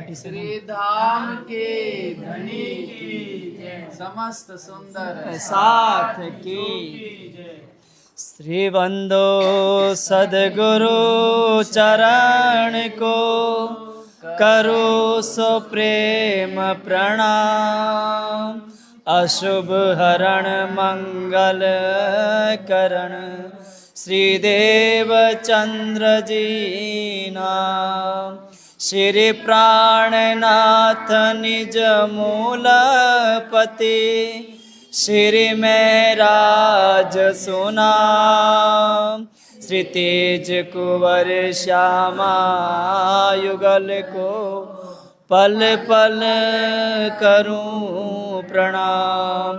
श्री धाम के धनी की जय, समस्त सुंदर साथ की। श्री बंदो सदगुरु चरण को करो सो प्रेम प्रणाम। अशुभ हरण मंगल करण श्री देव चंद्र जी नाम। श्री प्राणनाथ निज मूल पति श्री महराज सुनाम। श्री तेज कुंवर श्यामा युगल को पल पल करूं प्रणाम।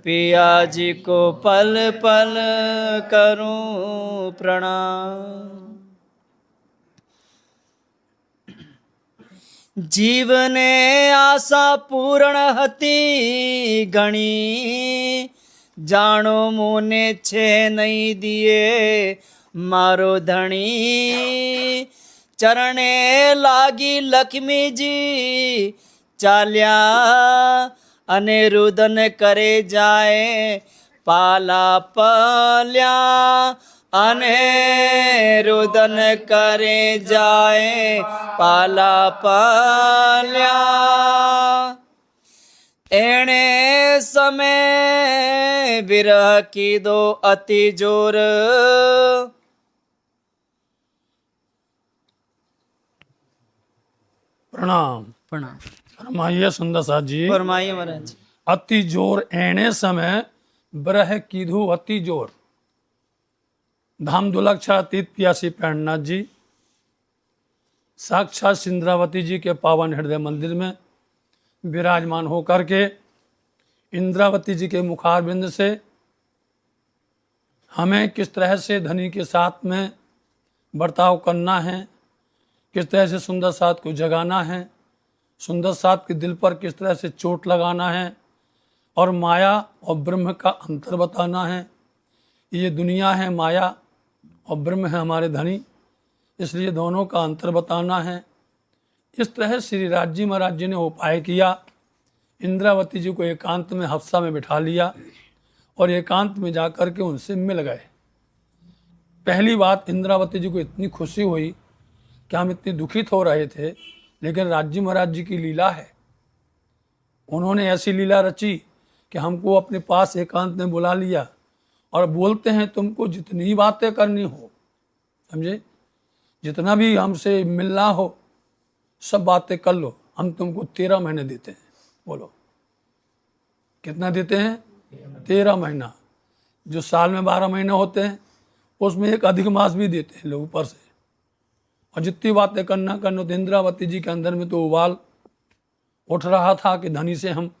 पिया जी को पल पल करूं प्रणाम। जीवने आशा पूर्ण हती घणी, जानो मोने छे नहीं दिए मारो धणी। चरणे लागी लक्ष्मी जी चाल्या, अनिरुदन करे जाए पाला पल्या। अनिरुदन करे जाए पाला पल्या। एणे समय विरह की दो अति जोर, प्रणाम। प्रणाम। फरमाइए सुंदर साथ जी। फरमाइए महाराज। अति जोर एणे समय ब्रह कीधु अति जोर। धाम दुलक्षातीत प्यासी प्राणनाथ जी साक्षात सिंद्रावती जी के पावन हृदय मंदिर में विराजमान होकर के इंद्रावती जी के मुखारबिंद से हमें किस तरह से धनी के साथ में बर्ताव करना है, किस तरह से सुंदर साथ को जगाना है, सुंदर साथ के दिल पर किस तरह से चोट लगाना है और माया और ब्रह्म का अंतर बताना है। ये दुनिया है माया और ब्रह्म है हमारे धनी, इसलिए दोनों का अंतर बताना है। इस तरह श्री राज जी महाराज जी ने उपाय किया। इंद्रावती जी को एकांत में हफ्सा में बिठा लिया और एकांत में जाकर के उनसे मिल गए। पहली बात, इंद्रावती जी को इतनी खुशी हुई कि हम इतने दुखित हो रहे थे, लेकिन राज जी महाराज जी की लीला है। उन्होंने ऐसी लीला रची कि हमको अपने पास एकांत में बुला लिया और बोलते हैं तुमको जितनी बातें करनी हो, समझे, जितना भी हमसे मिलना हो सब बातें कर लो, हम तुमको 13 महीने देते हैं। बोलो कितना देते हैं? 13 महीना। जो साल में 12 महीने होते हैं उसमें एक अधिक मास भी देते हैं लोग ऊपर से। और जितनी बातें करना तो इंद्रावती जी के अंदर में तो उबाल उठ रहा था कि धनी से हम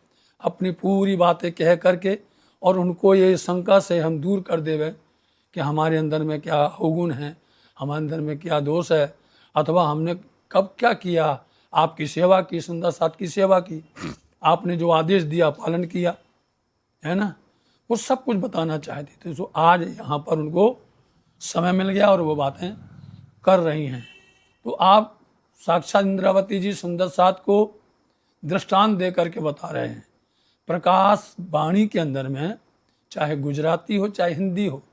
अपनी पूरी बातें कह करके और उनको ये शंका से हम दूर कर देवे कि हमारे अंदर में क्या अवगुण है, हमारे अंदर में क्या दोष है, अथवा हमने कब क्या किया, आपकी सेवा की, सुंदर साथ की सेवा की, आपने जो आदेश दिया पालन किया, है ना, वो सब कुछ बताना चाहती थी। तो आज यहाँ पर उनको समय मिल गया और वो बातें कर रही हैं। तो आप साक्षात इंद्रावती जी सुंदर साथ को दृष्टांत दे करके बता रहे हैं। प्रकाश वाणी के अंदर में चाहे गुजराती हो चाहे हिंदी हो,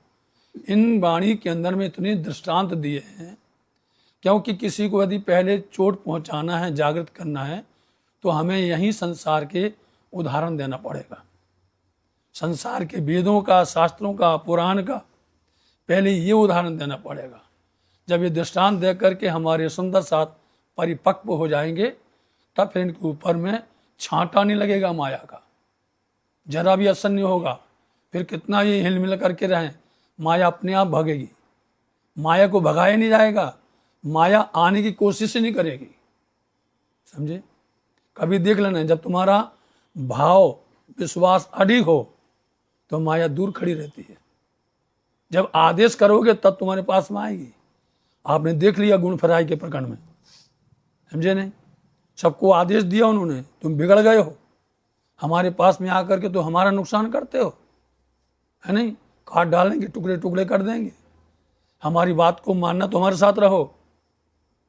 इन वाणी के अंदर में इतने दृष्टांत दिए हैं, क्योंकि किसी को यदि पहले चोट पहुंचाना है, जागृत करना है, तो हमें यही संसार के उदाहरण देना पड़ेगा। संसार के वेदों का, शास्त्रों का, पुराण का पहले ये उदाहरण देना पड़ेगा। जब ये दृष्टांत दे करके हमारे सुंदर साथ परिपक्व हो जाएंगे, तब फिर इनके ऊपर में छांटा नहीं लगेगा माया का, जरा भी असर नहीं होगा। फिर कितना ये हिलमिल करके रहें, माया अपने आप भगेगी। माया को भगाया नहीं जाएगा, माया आने की कोशिश ही नहीं करेगी, समझे। कभी देख लेना, जब तुम्हारा भाव विश्वास अडिग हो तो माया दूर खड़ी रहती है। जब आदेश करोगे तब तुम्हारे पास में आएगी। आपने देख लिया गुण फराई के प्रकरण में, समझे नहीं, सबको आदेश दिया उन्होंने, तुम बिगड़ गए हो, हमारे पास में आकर के तो हमारा नुकसान करते हो, है नहीं, काट डालेंगे, टुकड़े टुकड़े कर देंगे। हमारी बात को मानना तो हमारे साथ रहो,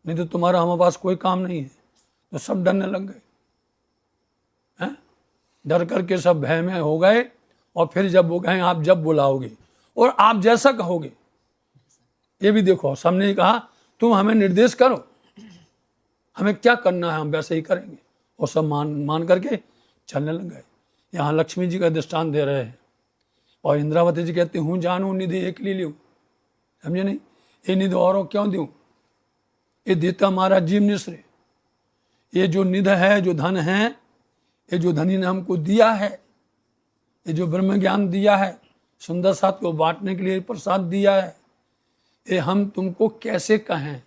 नहीं तो तुम्हारा हमारे पास कोई काम नहीं है। तो सब डरने लग गए हैं, डर करके सब भय में हो गए। और फिर जब वो कहें आप जब बुलाओगे और आप जैसा कहोगे, ये भी देखो सबने कहा तुम हमें निर्देश करो, हमें क्या करना है हम वैसे ही करेंगे। और सब मान करके चलने लग गए। यहाँ लक्ष्मी जी का दृष्टांत दे रहे हैं और इंद्रावती जी कहते हूँ जानू निधि एक ले लूँ, समझे नहीं, ये निधि औरों क्यों दूँ, ये देता हमारा जीव निश्रे। ये जो निधि है, जो धन है, ये जो धनी ने हमको दिया है, ये जो ब्रह्म ज्ञान दिया है, सुंदर साथ को बांटने के लिए प्रसाद दिया है, ये हम तुमको कैसे कहें।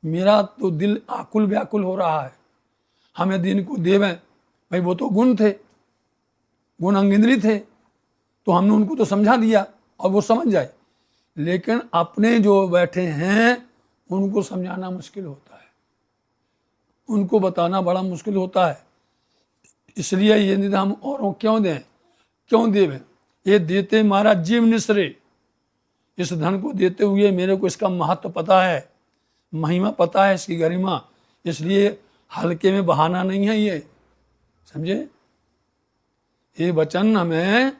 मेरा तो दिल आकुल व्याकुल हो रहा है, हम यदि इनको देवें, भाई वो तो गुण थे, गुण अंगिंद्री थे, तो हमने उनको तो समझा दिया और वो समझ जाए, लेकिन अपने जो बैठे हैं उनको समझाना मुश्किल होता है, उनको बताना बड़ा मुश्किल होता है। इसलिए ये निधि हम औरों क्यों दें, क्यों देवें, ये देते हमारा जीव निश्रे। इस धन को देते हुए मेरे को इसका महत्व पता है, महिमा पता है, इसकी गरिमा, इसलिए हल्के में बहाना नहीं है ये, समझे। ये वचन हमें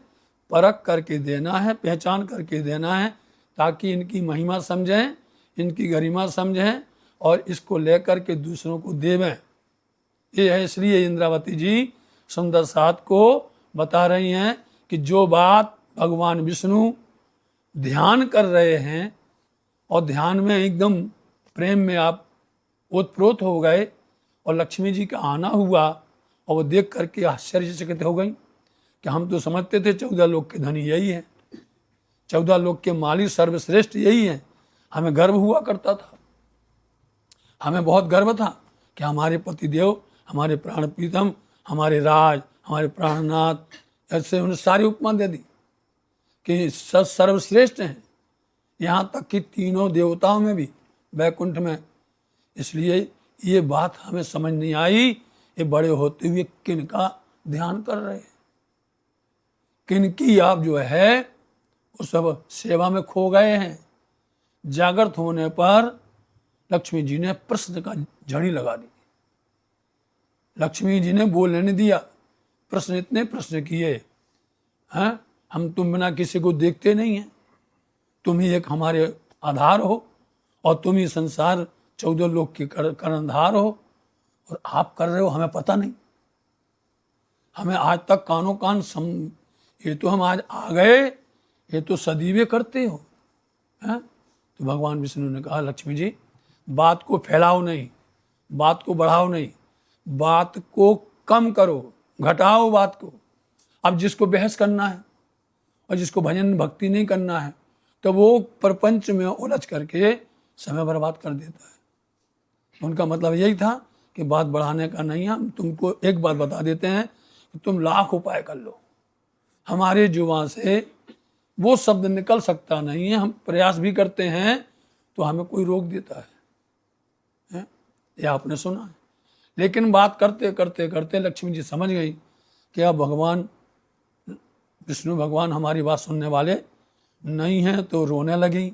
परख करके देना है, पहचान करके देना है, ताकि इनकी महिमा समझें, इनकी गरिमा समझें और इसको लेकर के दूसरों को देवें। ये है, इसलिए इंद्रावती जी सुंदर साथ को बता रही हैं कि जो बात भगवान विष्णु ध्यान कर रहे हैं और ध्यान में एकदम प्रेम में आप ओतप्रोत हो गए और लक्ष्मी जी का आना हुआ और वो देख करके आश्चर्यचकित हो गई कि हम तो समझते थे 14 लोक के धनी यही हैं, 14 लोक के मालिक सर्वश्रेष्ठ यही हैं। हमें गर्व हुआ करता था, हमें बहुत गर्व था कि हमारे पतिदेव, हमारे प्राण प्रीतम, हमारे राज, हमारे प्राणनाथ, ऐसे उन्हें सारी उपमा दे दी कि सर्वश्रेष्ठ हैं, यहाँ तक कि तीनों देवताओं में भी, वैकुंठ में। इसलिए ये बात हमें समझ नहीं आई, ये बड़े होते हुए किन का ध्यान कर रहे हैं, किन की आप जो है वो सब सेवा में खो गए हैं। जागृत होने पर लक्ष्मी जी ने प्रश्न का झड़ी लगा दी, लक्ष्मी जी ने बोलने नहीं दिया। प्रश्न, इतने प्रश्न किए हैं, हम तुम बिना किसी को देखते नहीं हैं, तुम ही एक हमारे आधार हो और तुम ही संसार 14 लोक के कर्णधार हो, और आप कर रहे हो हमें पता नहीं, हमें आज तक कानों कान ये तो हम आज आ गए, ये तो सदीवे करते हो हैं। तो भगवान विष्णु ने कहा लक्ष्मी जी बात को फैलाओ नहीं, बात को बढ़ाओ नहीं, बात को कम करो, घटाओ बात को। अब जिसको बहस करना है और जिसको भजन भक्ति नहीं करना है तो वो प्रपंच में उलझ करके समय बर्बाद कर देता है। उनका मतलब यही था कि बात बढ़ाने का नहीं है, हम तुमको एक बात बता देते हैं कि तुम लाख उपाय कर लो, हमारे जुबान से वो शब्द निकल सकता नहीं है, हम प्रयास भी करते हैं तो हमें कोई रोक देता है? ये आपने सुना है। लेकिन बात करते करते करते लक्ष्मी जी समझ गई कि अब भगवान विष्णु भगवान हमारी बात सुनने वाले नहीं हैं, तो रोने लगी।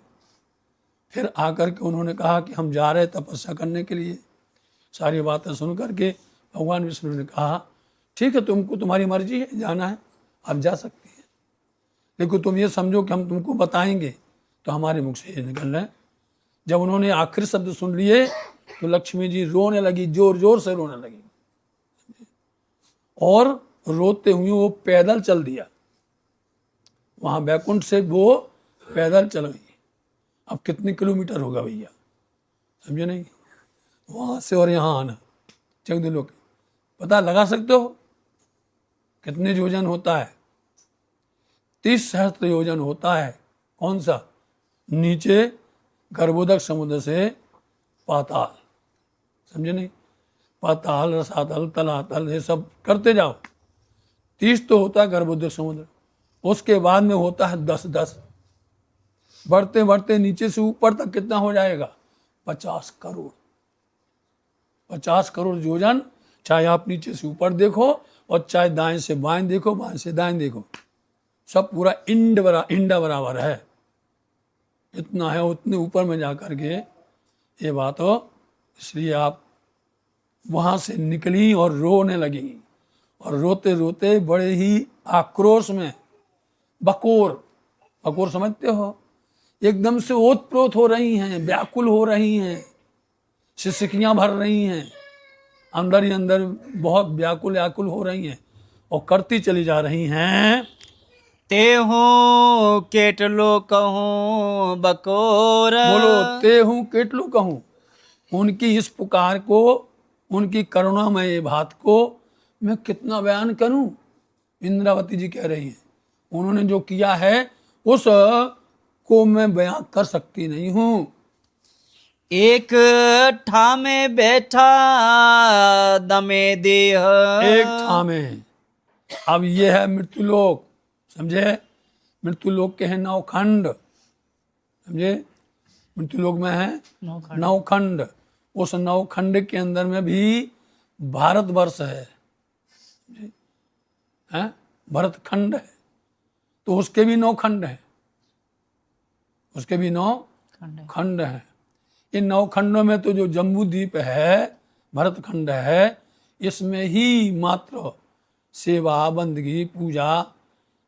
फिर आकर के उन्होंने कहा कि हम जा रहे तपस्या करने के लिए। सारी बातें सुन करके भगवान विष्णु ने कहा ठीक है, तुमको तुम्हारी मर्जी है, जाना है आप जा सकती है, लेकिन तुम ये समझो कि हम तुमको बताएंगे तो हमारे मुख से ये निकल रहे। जब उन्होंने आखिरी शब्द सुन लिए तो लक्ष्मी जी रोने लगी, जोर जोर से रोने लगी, और रोते हुए वो पैदल चल दिया। वहां बैकुंठ से वो पैदल चल गई। अब कितने किलोमीटर होगा भैया, समझे नहीं, वहां से और यहाँ आना 14 लोग, पता लगा सकते हो कितने योजन होता है? 30 सहस्त्र योजन होता है। कौन सा? नीचे गर्भोदक समुद्र से पाताल, समझे नहीं, पाताल, रसातल, तलातल, ये सब करते जाओ। 30 तो होता है गर्भोदक समुद्र, उसके बाद में होता है 10-10, बढ़ते बढ़ते नीचे से ऊपर तक कितना हो जाएगा? 50 करोड़। 50 करोड़ योजन, चाहे आप नीचे से ऊपर देखो और चाहे दाएं से बाएं देखो, बाएं से दाएं देखो, सब पूरा इंडा बराबर है। इतना है, उतने ऊपर में जा कर के ये बात हो। इसलिए आप वहां से निकली और रोने लगी, और रोते रोते बड़े ही आक्रोश में, बकोर बकोर समझते हो, एकदम से ओतप्रोत हो रही हैं, व्याकुल हो रही हैं, सिसकियां भर रही हैं, अंदर ही अंदर बहुत व्याकुल हो रही हैं और करती चली जा रही हैं। ते हूँ केटलो कहूँ बकोर, बोलो ते हूँ केटलू कहूँ। उनकी इस पुकार को, उनकी करुणामय बात को मैं कितना बयान करूं। इंद्रावती जी कह रही हैं उन्होंने जो किया है उस को मैं बयान कर सकती नहीं हूं। एक ठामे बैठा दमे देह, एक ठामे, अब ये है मृत्युलोक, समझे। मृत्युलोक के हैं नवखंड, समझे। मृत्युलोक में है नवखंड। उस नवखंड के अंदर में भी भारतवर्ष है, भरतखंड है, तो उसके भी 9 खंड हैं, उसके भी 9 खंड हैं। इन 9 खंडों में तो जो जम्बू द्वीप है, भरतखंड है, इसमें ही मात्र सेवा बंदगी पूजा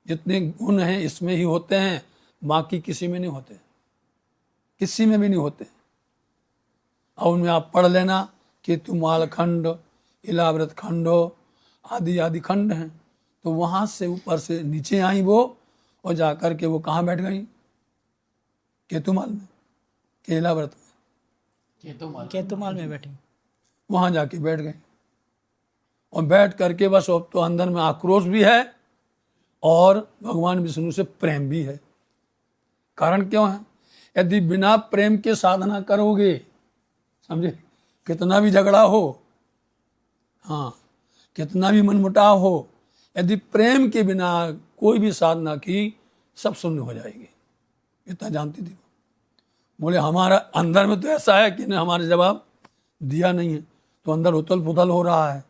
जितने गुण हैं इसमें ही होते हैं, बाकी किसी में नहीं होते, किसी में भी नहीं होते। और उनमें आप पढ़ लेना कि तुमाल खंड, इलाव्रत खंड आदि आदि खंड हैं। तो वहां से ऊपर से नीचे आई वो, और जाकर के वो कहाँ बैठ गई, केतुमाल में, केलाव्रत में, केतुमाल में बैठी, वहां जाके बैठ गई। और बैठ करके बस अब तो अंदर में आक्रोश भी है और भगवान विष्णु से प्रेम भी है। कारण क्यों है, यदि बिना प्रेम के साधना करोगे, समझे, कितना भी झगड़ा हो, हाँ, कितना भी मनमुटाव हो, यदि प्रेम के बिना कोई भी साधना की, सब शून्य हो जाएगी। इतना जानती थी। बोले हमारा अंदर में तो ऐसा है कि ने हमारे जवाब दिया नहीं है, तो अंदर उथल पुथल हो रहा है।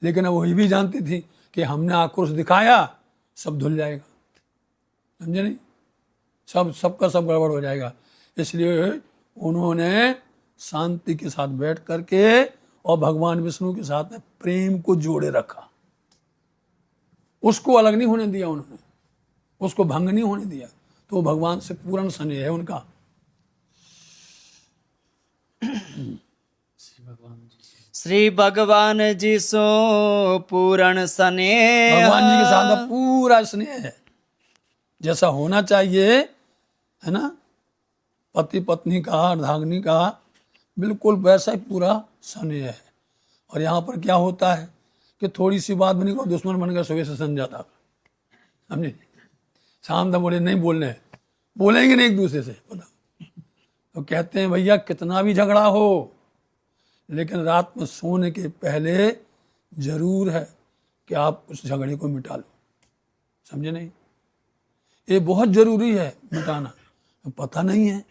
लेकिन अब वही भी जानती थी कि हमने आक्रोश दिखाया, सब धुल जाएगा, समझे नहीं, सबका सब गड़बड़ हो जाएगा। इसलिए उन्होंने शांति के साथ बैठ करके और भगवान विष्णु के साथ में प्रेम को जोड़े रखा, उसको अलग नहीं होने दिया उन्होंने, उसको भंग नहीं होने दिया। तो वो भगवान से पूर्ण स्नेह है उनका। श्री भगवान जी सो पूर्ण स्नेह, भगवान जी के साथ पूरा स्नेह है, जैसा होना चाहिए, है ना, पति पत्नी का, अर्धांगिनी का, बिल्कुल वैसा ही पूरा स्नेह है। और यहाँ पर क्या होता है कि थोड़ी सी बात बनी को दुश्मन बन गया, सुबह से समझाता, समझे, शाम तक बोले नहीं बोलने, बोलेंगे नहीं एक दूसरे से, बताओ। तो कहते हैं भैया कितना भी झगड़ा हो, लेकिन रात में सोने के पहले जरूर है कि आप उस झगड़े को मिटा लो, समझे नहीं, ये बहुत जरूरी है मिटाना। पता नहीं है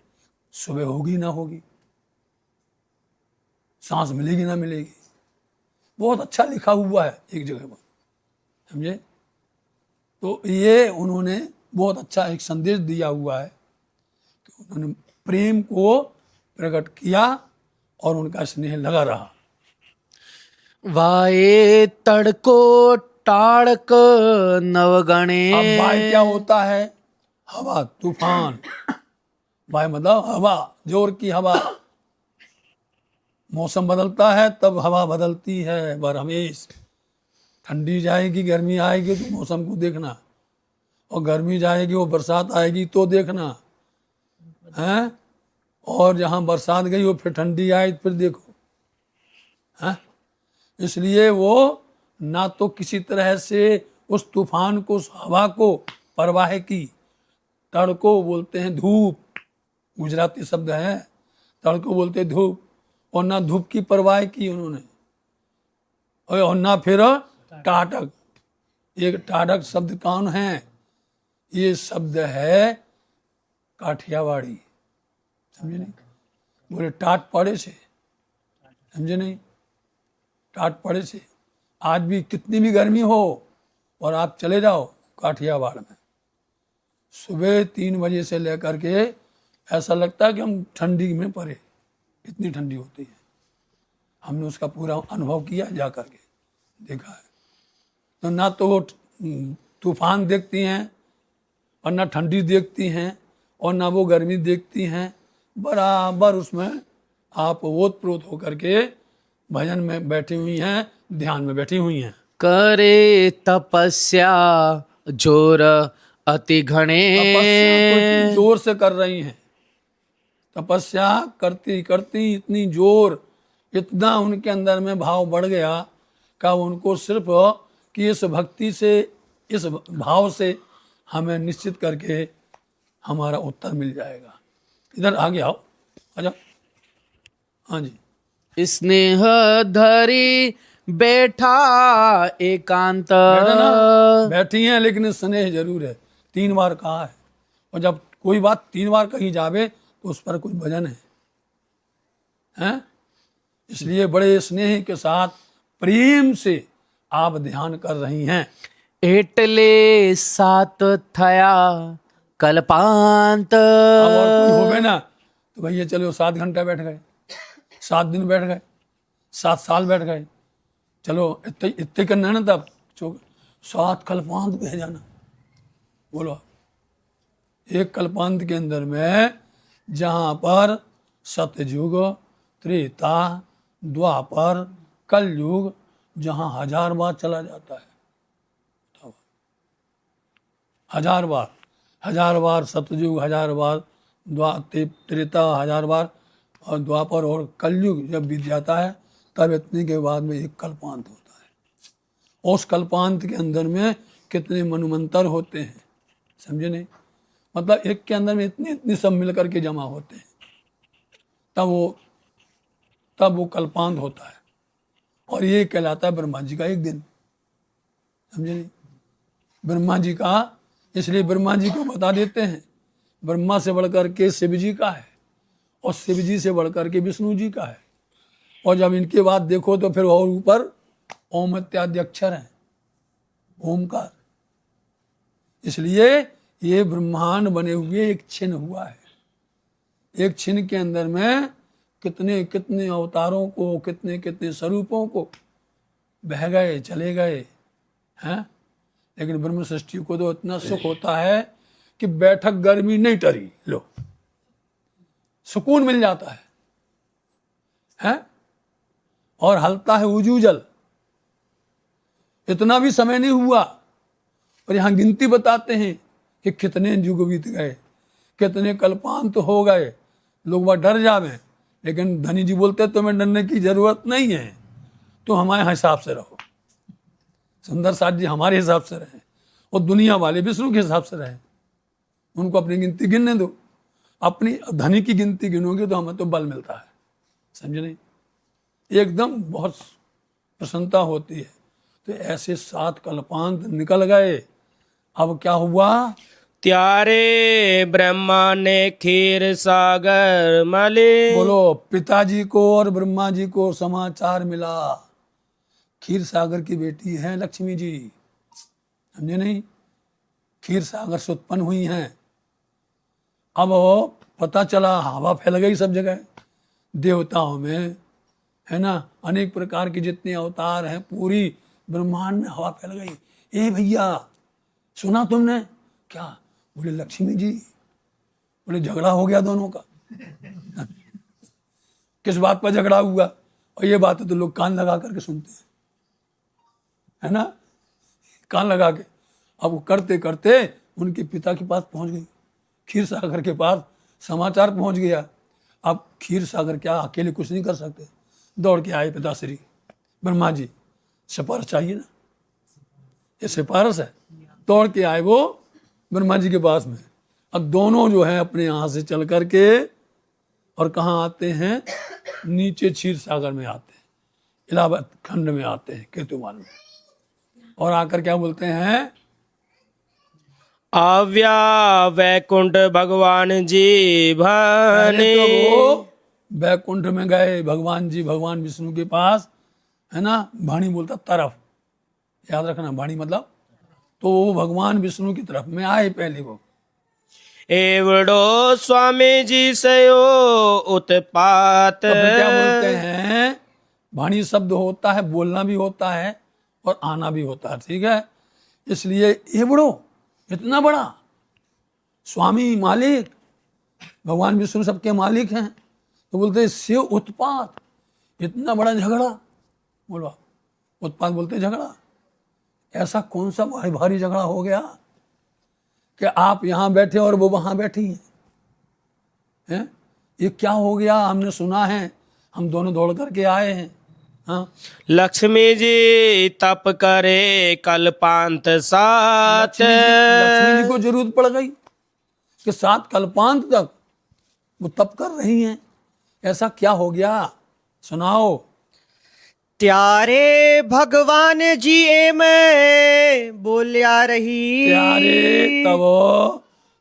सुबह होगी ना होगी, सांस मिलेगी ना मिलेगी। बहुत अच्छा लिखा हुआ है एक जगह पर, समझे। तो ये उन्होंने बहुत अच्छा एक संदेश दिया हुआ है कि उन्होंने प्रेम को प्रकट किया और उनका स्नेह लगा रहा। वाए तड़को टाड़क नवगणे। अब वाय क्या होता है, हवा, तूफान। वाय मतलब हवा, जोर की हवा। मौसम बदलता है तब हवा बदलती है बरहमेश। ठंडी जाएगी, गर्मी आएगी तो मौसम को देखना, और गर्मी जाएगी वो बरसात आएगी तो देखना है। और जहाँ बरसात गई वो फिर ठंडी आई फिर देखो, है। इसलिए वो ना तो किसी तरह से उस तूफान को, उस हवा को परवाह की। तड़को बोलते हैं धूप, गुजराती शब्द है, तड़को बोलते हैं धूप। और ना धूप की परवाह की उन्होंने, और ना फिर टाटक। एक टाटक शब्द कौन है, ये शब्द है काठियावाड़ी, समझे नहीं। बोले टाट पड़े से, समझे नहीं, टाट पड़े से। आज भी कितनी भी गर्मी हो और आप चले जाओ काठियावाड़ में, सुबह 3 बजे से लेकर के ऐसा लगता है कि हम ठंडी में पड़े, इतनी ठंडी होती है। हमने उसका पूरा अनुभव किया, जा करके देखा है। तो ना तो वो तूफान देखती हैं और ना ठंडी देखती हैं और ना वो गर्मी देखती हैं, बराबर उसमें आप ओतप्रोत होकर के भजन में बैठी हुई हैं, ध्यान में बैठी हुई हैं। करे तपस्या जोर अति घणे, तपस्या को इतनी जोर से कर रही हैं, तपस्या करती करती इतनी जोर, इतना उनके अंदर में भाव बढ़ गया का उनको सिर्फ कि इस भक्ति से, इस भाव से हमें निश्चित करके हमारा उत्तर मिल जाएगा। इधर आगे आओ, आजा। हाँ जी। स्नेह धरी बैठा एकांत, बैठा ना, बैठी हैं लेकिन स्नेह जरूर है, 3 बार कहा है। और जब कोई बात 3 बार कही जावे तो उस पर कुछ वजन है, हैं? इसलिए बड़े स्नेह के साथ प्रेम से आप ध्यान कर रही हैं। एटले सात थया कल्पांत। अब और कोई हो गए ना तो भैया चलो 7 घंटा बैठ गए, 7 दिन बैठ गए, 7 साल बैठ गए, चलो इतने करना है ना, तब 7 कल्पांत पे जाना। बोलो, एक कल्पांत के अंदर में जहाँ पर सतयुग, त्रेता, द्वापर, कलयुग जहाँ 1000 बार चला जाता है, 1000 बार, 1000 बार सतयुग, 1000 बार त्रेता, 1000 बार और द्वापर और कलयुग जब बीत जाता है तब इतने के बाद में एक कल्पांत होता है। उस कल्पांत के अंदर में कितने मनुमंतर होते हैं, समझे नहीं? मतलब एक के अंदर में इतनी इतनी सब मिल करके जमा होते हैं, तब वो कल्पांत होता है। और ये कहलाता है ब्रह्मा जी का एक दिन, समझे नहीं? ब्रह्मा जी का, इसलिए ब्रह्मा जी को बता देते हैं, ब्रह्मा से बढ़कर के शिव जी का है और शिव जी से बढ़कर के विष्णु जी का है। और जब इनके बाद देखो तो फिर और ऊपर ओम इत्यादि अक्षर हैं, ओमकार। इसलिए ये ब्रह्मांड बने हुए एक छिन्न हुआ है। एक छिन्न के अंदर में कितने कितने अवतारों को, कितने कितने स्वरूपों को बह गए, चले गए हैं। लेकिन ब्रह्म सृष्टि को तो इतना सुख होता है कि बैठक गर्मी नहीं टरी, लो सुकून मिल जाता है, हैं? और हलता है उजू जल, इतना भी समय नहीं हुआ। और यहाँ गिनती बताते हैं कि कितने युग बीत गए, कितने कल्पांत हो गए, लोग वह डर जावे। लेकिन धनी जी बोलते तुम्हें डरने की जरूरत नहीं है, तो हमारे हिसाब से रहो। सुंदर साथ जी हमारे हिसाब से रहे और दुनिया वाले विष्णु के हिसाब से रहे, उनको अपनी गिनती गिनने दो। अपनी धनी की गिनती गिनोगे तो हमें तो बल मिलता है, समझे नहीं? एकदम बहुत प्रसन्नता होती है। तो ऐसे 7 कल्पांत निकल गए। अब क्या हुआ? त्यारे ब्रह्मा ने खीर सागर मले। बोलो, पिताजी को और ब्रह्मा जी को समाचार मिला, क्षीर सागर की बेटी है लक्ष्मी जी, समझे नहीं? क्षीर सागर से उत्पन्न हुई हैं। अब पता चला, हवा फैल गई सब जगह, देवताओं में, है ना, अनेक प्रकार के जितने अवतार हैं, पूरी ब्रह्मांड में हवा फैल गई। ए भैया सुना तुमने? क्या? बोले लक्ष्मी जी। बोले झगड़ा हो गया दोनों का। किस बात पर झगड़ा हुआ? और ये बात तो लोग कान लगा करके सुनते हैं, है ना, कान लगा के। अब वो करते करते उनके पिता के पास पहुंच गई, क्षीर सागर के पास समाचार पहुंच गया। अब क्षीर सागर क्या अकेले कुछ नहीं कर सकते, दौड़ के आए पिताश्री ब्रह्मा जी, सिफारिश चाहिए ना, ये सिफारिश है। दौड़ के आए वो ब्रह्मा जी के पास में। अब दोनों जो है अपने यहाँ से चल करके और कहाँ आते हैं? नीचे क्षीर सागर में आते हैं, इलाहाबाद खंड में आते हैं, केतुमाल में। और आकर क्या बोलते हैं? आव्या वैकुंठ भगवान जी पहले भने। तो वो बैकुंठ में गए भगवान जी, भगवान विष्णु के पास, है ना। भाणी बोलता तरफ, याद रखना, भाणी मतलब। तो वो भगवान विष्णु की तरफ में आए पहले वो। एवड़ो स्वामी जी सयो उत्पात। तो फिर क्या बोलते हैं? वाणी शब्द होता है, बोलना भी होता है और आना भी होता है, ठीक है। इसलिए ये बड़ो इतना बड़ा स्वामी मालिक भगवान विष्णु सबके मालिक हैं, तो बोलते शिव उत्पात, इतना बड़ा झगड़ा। बोलो उत्पात बोलते झगड़ा, ऐसा कौन सा भारी भारी झगड़ा हो गया कि आप यहाँ बैठे और वो वहाँ बैठी हैं? ये क्या हो गया? हमने सुना है, हम दोनों दौड़ करके आए हैं। हाँ, लक्ष्मी जी तप करे कल्पांत साथ। लक्ष्मी जी को जरूरत पड़ गई कि 7 कल्पांत तक वो तप कर रही हैं। ऐसा क्या हो गया, सुनाओ। त्यारे भगवान जी ए मैं बोलिया रही। त्यारे तब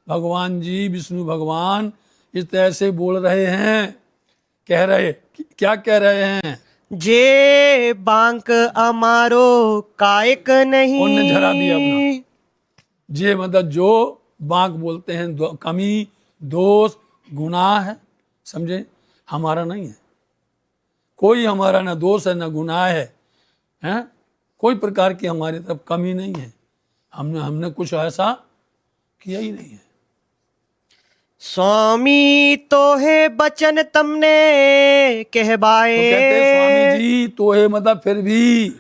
भगवान जी विष्णु भगवान इस तरह से बोल रहे हैं, कह रहे, क्या कह रहे हैं? जे बांक अमारो कायक नहीं। उनने झरा दिया अपना, जे मतलब जो बांक बोलते हैं, कमी, दोष, गुनाह है, समझे, हमारा नहीं है कोई, हमारा ना दोष है ना गुनाह है, हैं? कोई प्रकार की हमारी तरफ कमी नहीं है, हमने कुछ ऐसा किया ही नहीं है। स्वामी तो है बचन तमने कहबाए। तो कहते हैं स्वामी जी तो है मतलब फिर भी,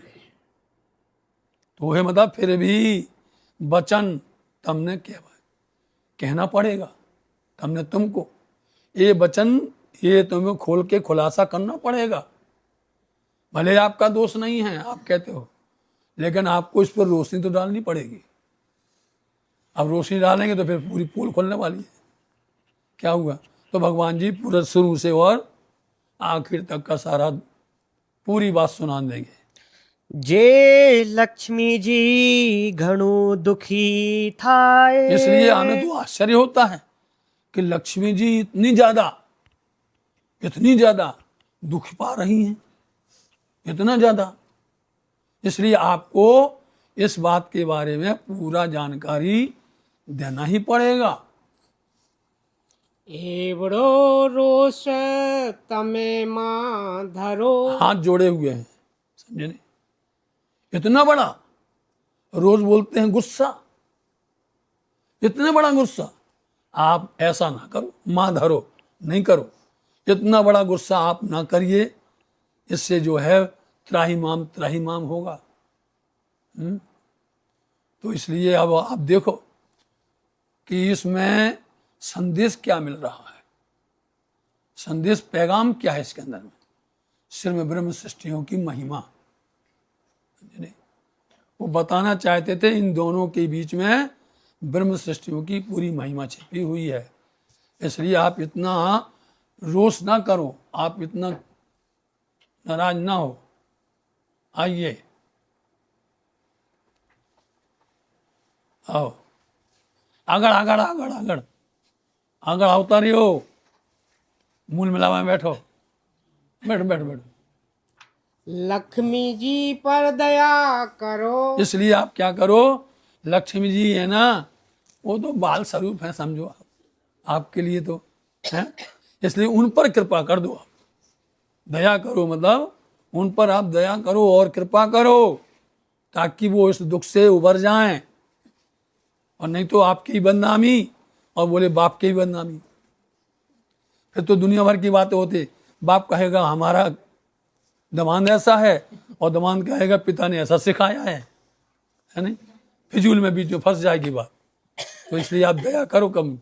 तो है मतलब फिर भी वचन तुमने कहना पड़ेगा, तुमने तुमको ये वचन, ये तुम्हें खोल के खुलासा करना पड़ेगा। भले आपका दोष नहीं है, आप कहते हो, लेकिन आपको इस पर रोशनी तो डालनी पड़ेगी। अब रोशनी डालेंगे तो फिर पूरी पोल खोलने वाली है। क्या हुआ? तो भगवान जी पूरा शुरू से और आखिर तक का सारा पूरी बात सुना देंगे। जे लक्ष्मी जी घणु दुखी थाए। इसलिए हमें तो आश्चर्य होता है कि लक्ष्मी जी इतनी ज्यादा दुख पा रही हैं, इतना ज्यादा। इसलिए आपको इस बात के बारे में पूरा जानकारी देना ही पड़ेगा। एवड़ो रोष तमे मां धरो। हाथ जोड़े हुए हैं, समझे नहीं? इतना बड़ा, रोज बोलते हैं गुस्सा, इतना बड़ा गुस्सा आप ऐसा ना करो, मां धरो, नहीं करो, इतना बड़ा गुस्सा आप ना करिए, इससे जो है त्राहिमाम होगा। तो इसलिए अब आप देखो कि इसमें संदेश क्या मिल रहा है, संदेश पैगाम क्या है इसके अंदर में। सिर में ब्रह्म सृष्टियों की महिमा, वो बताना चाहते थे इन दोनों के बीच में ब्रह्म सृष्टियों की पूरी महिमा छिपी हुई है। इसलिए आप इतना रोष ना करो, आप इतना नाराज ना हो। आइए, आओ, आगड़ आगड़ आगड़ आगड़ आगड़ आवता रहियो, मूल मिलावा में बैठो, बैठ बैठ बैठ। लक्ष्मी जी पर दया करो। इसलिए आप क्या करो, लक्ष्मी जी है ना, वो तो बाल स्वरूप है, समझो आप, आपके लिए तो है। इसलिए उन पर कृपा कर दो, आप दया करो, मतलब उन पर आप दया करो और कृपा करो, ताकि वो इस दुख से उबर जाएं। और नहीं तो आपकी ही बदनामी और बोले बाप की ही बदनामी, फिर तो दुनिया भर की बातें होती। बाप कहेगा हमारा दमाद ऐसा है, और दमाद कहेगा पिता ने ऐसा सिखाया है नहीं, फिजूल में बीच में फंस जाएगी बात। तो इसलिए आप दया करो कम।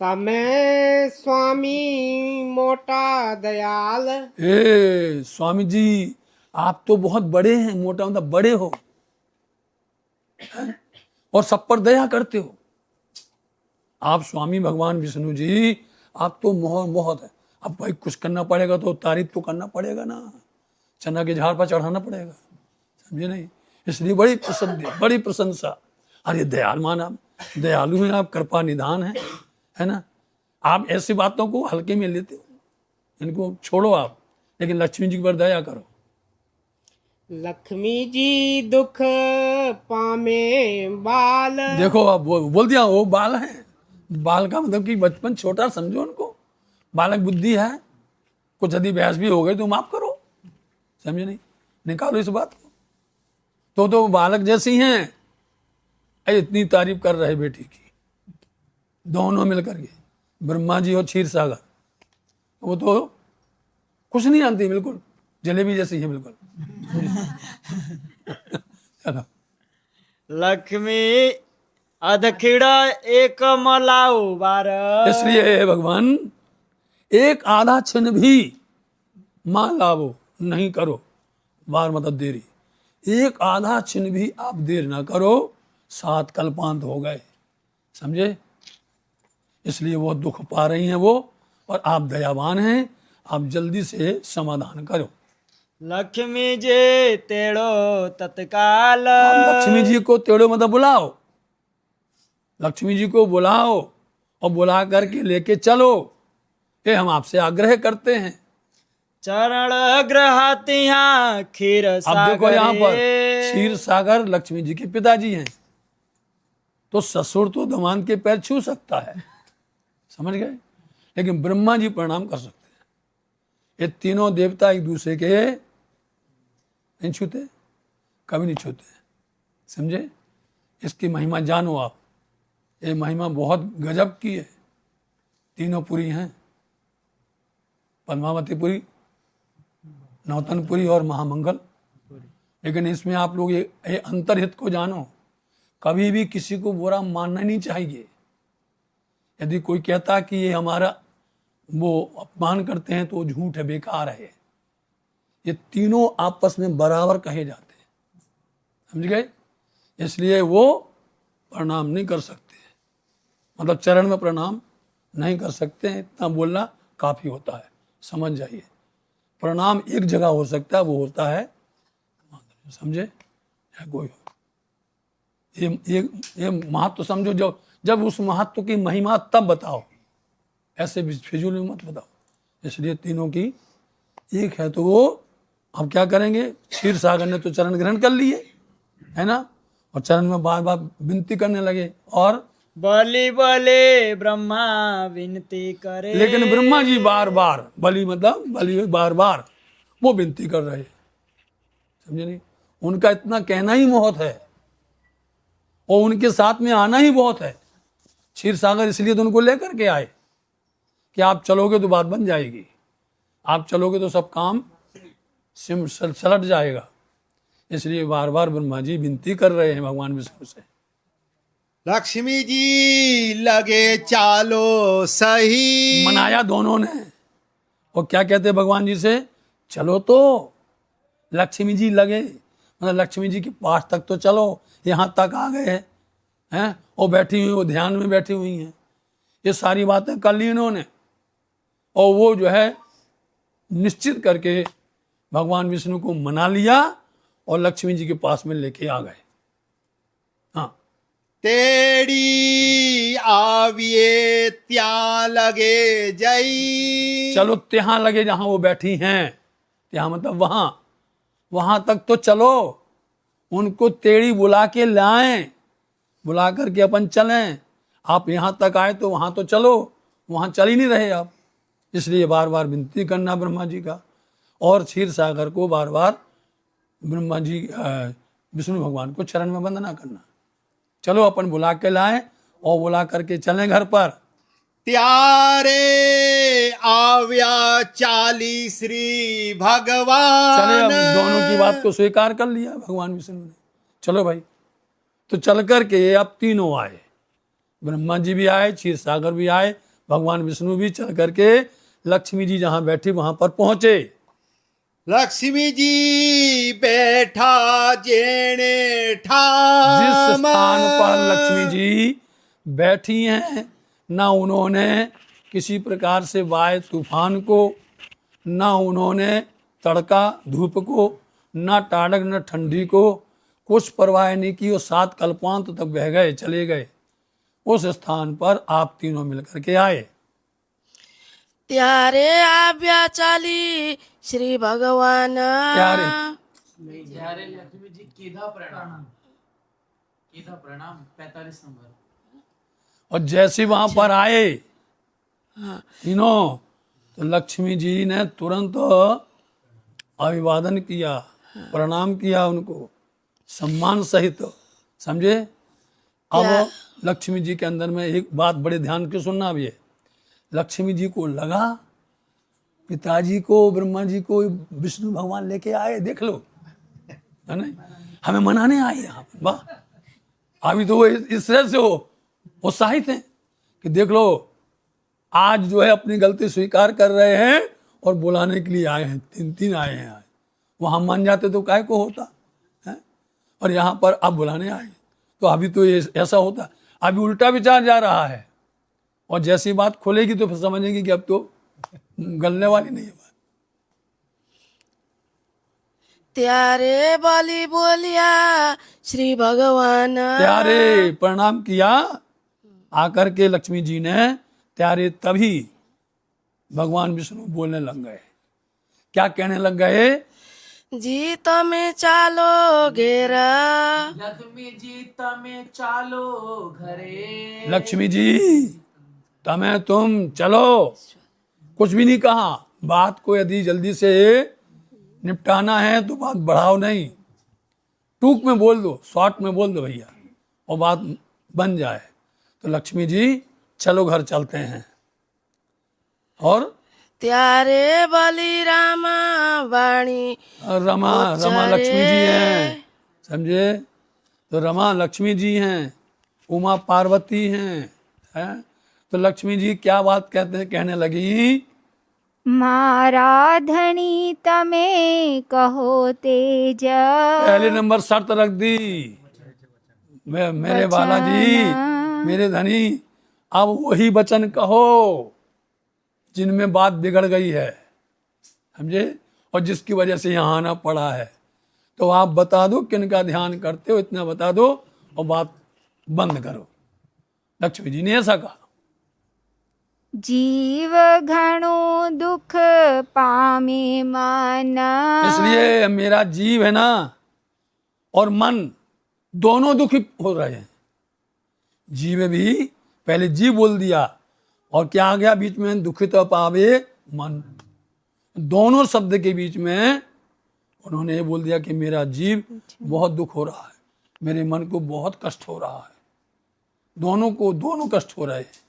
तमे स्वामी मोटा दयाल। स्वामी जी आप तो बहुत बड़े हैं, मोटा मतलब बड़े हो, और सब पर दया करते हो। आप स्वामी भगवान विष्णु जी, आप तो बहुत है। अब भाई कुछ करना पड़ेगा तो तारीफ तो करना पड़ेगा ना, चना के झाड़ पर चढ़ाना पड़ेगा, समझे नहीं? इसलिए बड़ी प्रशंसा। अरे दयालुमान आप, दयालु हैं आप, कृपा निधान है ना। आप ऐसी बातों को हल्के में लेते हो, इनको छोड़ो आप, लेकिन लक्ष्मी जी पर दया करो। लक्ष्मी जी दुख पामे बाल। देखो अब बोल दिया, वो बाल है। बाल का मतलब कि बचपन छोटा समझो उनको, बालक बुद्धि है, कुछ यदि बहस भी हो गई तो माफ करो, समझे नहीं, निकालो इस बात को। तो बालक जैसी हैं, इतनी तारीफ कर रहे बेटी की, दोनों मिलकर के, ब्रह्मा जी और क्षीर सागर। वो तो कुछ नहीं जानती, बिल्कुल जलेबी जैसी है बिल्कुल। चलो, लक्ष्मी अधखिड़ा एक मलाऊ बार। इसलिए भगवान एक आधा क्षण भी मान लावो नहीं करो, बार मतलब देरी, एक आधा क्षण भी आप देर ना करो, 7 कल्पांत हो गए, समझे। इसलिए वो दुख पा रही हैं वो, और आप दयावान हैं, आप जल्दी से समाधान करो। लक्ष्मी जी तेड़ो तत्काल। आप लक्ष्मी जी को तेड़ो मतलब बुलाओ, लक्ष्मी जी को बुलाओ और बुला करके लेके चलो, ये हम आपसे आग्रह करते हैं। चरण ग्रहतिया क्षीर अब सागर। देखो यहाँ पर क्षीर सागर लक्ष्मी जी के पिताजी हैं, तो ससुर तो दमाद के पैर छू सकता है, समझ गए, लेकिन ब्रह्मा जी प्रणाम कर सकते हैं। ये तीनों देवता एक दूसरे के नहीं छूते, कभी नहीं छूते, समझे। इसकी महिमा जानो आप, ये महिमा बहुत गजब की है। तीनों पुरी हैं, पद्मावतीपुरी, नौतनपुरी और महामंगल। लेकिन इसमें आप लोग ये अंतर्हित को जानो, कभी भी किसी को बुरा मानना नहीं चाहिए। यदि कोई कहता कि ये हमारा वो अपमान करते हैं तो वो झूठ है, बेकार है। ये तीनों आपस में बराबर कहे जाते हैं, समझ गए। इसलिए वो प्रणाम नहीं कर सकते, मतलब चरण में प्रणाम नहीं कर सकते हैं, इतना बोलना काफी होता है, समझ जाइए। प्रणाम एक जगह हो सकता है, वो होता है, समझे, या कोई ये महत्व समझो, जब उस महत्व की महिमा तब बताओ, ऐसे फिजूल में मत बताओ। इसलिए तीनों की एक है, तो वो अब क्या करेंगे, क्षीर सागर ने तो चरण ग्रहण कर लिए, है ना, और चरण में बार बार विनती करने लगे, और बलि बले ब्रह्मा विनती करे। लेकिन ब्रह्मा जी बार बार, बलि मतलब बलि बार बार वो विनती कर रहे, समझे नहीं। उनका इतना कहना ही बहुत है और उनके साथ में आना ही बहुत है। क्षीर सागर इसलिए तो उनको लेकर के आए कि आप चलोगे तो बात बन जाएगी, आप चलोगे तो सब काम सलट जाएगा। इसलिए बार बार ब्रह्मा जी विनती कर रहे हैं भगवान विष्णु से। लक्ष्मी जी लगे चालो सही। मनाया दोनों ने, और क्या कहते भगवान जी से, चलो तो लक्ष्मी जी लगे, मतलब लक्ष्मी जी के पास तक तो चलो, यहाँ तक आ गए हैं, और बैठी हुई, वो ध्यान में बैठी हुई हैं। ये सारी बातें कर ली इन्होंने, और वो जो है निश्चित करके भगवान विष्णु को मना लिया और लक्ष्मी जी के पास में लेके आ गए। हाँ, तेड़ी आविए त्या लगे जई। चलो त्यहां लगे, जहां वो बैठी हैं, त्यहां मतलब वहां तक तो चलो, उनको तेड़ी बुला के लाएं, बुला करके अपन चलें। आप यहां तक आए तो वहां तो चलो, वहां चल ही नहीं रहे आप। इसलिए बार बार विनती करना ब्रह्मा जी का, और क्षीर सागर को बार बार ब्रह्मा जी विष्णु भगवान को चरण में वंदना करना। चलो अपन बुला के लाएं और बुला करके चलें घर पर। त्यारे आव्या चाली श्री भगवान। चले, अब दोनों की बात को स्वीकार कर लिया भगवान विष्णु ने। चलो भाई, तो चल करके अब तीनों आए, ब्रह्मा जी भी आए, क्षीर सागर भी आए, भगवान विष्णु भी चल करके लक्ष्मी जी जहां बैठी वहां पर पहुंचे। लक्ष्मी जी बैठा जेने ठाम। जिस स्थान पर लक्ष्मी जी बैठी हैं, ना उन्होंने किसी प्रकार से वायु तूफान को, ना उन्होंने तड़का धूप को, ना टाढ़क न ठंडी को, कुछ परवाह नहीं की। वो 7 कल्पांत तक बह गए, चले गए। उस स्थान पर आप तीनों मिलकर के आए। ત્યારે આવ્યા ચાલી શ્રી ભગવાન ત્યારે જ્યારે લક્ષ્મીજી કીધા પ્રણામ 45 नंबर। और जैसे वहां पर आए तीनों, तो लक्ष्मी जी ने तुरंत अभिवादन किया, प्रणाम किया उनको सम्मान सहित, समझे। अब लक्ष्मी जी के अंदर में एक बात बड़े ध्यान के सुनना भी है। लक्ष्मी जी को लगा पिताजी को, ब्रह्मा जी को विष्णु भगवान लेके आए, देख लो, है ना, हमें मनाने आए यहाँ पे। वाह, अभी तो वो इस तरह से हो उत्साहित हैं कि देख लो आज जो है अपनी गलती स्वीकार कर रहे हैं और बुलाने के लिए आए हैं, 3 आए हैं आज। वहां मान जाते तो काय को होता है, और यहाँ पर अब बुलाने आए। तो अभी तो ये ऐसा होता, अभी उल्टा विचार जा रहा है, और जैसी बात खोलेगी तो फिर समझेंगे कि अब तो गलने वाली नहीं है बात। त्यारे बाली बोलिया श्री भगवान। त्यारे प्रणाम किया, आकर के लक्ष्मी जी ने त्यारे, तभी भगवान विष्णु बोलने लग गए। क्या कहने लग गए? जी तमे चालो घेरा। लक्ष्मी जी तमे चालो घरे। लक्ष्मी जी तुम चलो। कुछ भी नहीं कहा, बात को यदि जल्दी से निपटाना है तो बात बढ़ाओ नहीं, टूक में बोल दो, शॉर्ट में बोल दो भैया, और बात बन जाए। तो लक्ष्मी जी चलो घर चलते हैं। और त्यारे बलि रामा वाणी। रमा लक्ष्मी जी हैं, समझे। तो रमा लक्ष्मी जी हैं, उमा पार्वती हैं। तो लक्ष्मी जी क्या बात कहने लगी? मारा धनी तमे कहो तेज। पहले नंबर शर्त रख दी, मेरे बालाजी, मेरे धनी, अब वही वचन कहो जिनमें बात बिगड़ गई है, समझे, और जिसकी वजह से यहाँ आना पड़ा है। तो आप बता दो किनका ध्यान करते हो, इतना बता दो और बात बंद करो। लक्ष्मी जी ने ऐसा कहा। जीव घणो दुख पामे मन। इसलिए मेरा जीव है ना और मन दोनों दुखी हो रहे हैं। जीव भी, पहले जीव बोल दिया और क्या आ गया बीच में? दुखित पावे मन। दोनों शब्द के बीच में उन्होंने ये बोल दिया कि मेरा जीव बहुत दुख हो रहा है, मेरे मन को बहुत कष्ट हो रहा है। दोनों कष्ट हो रहे हैं।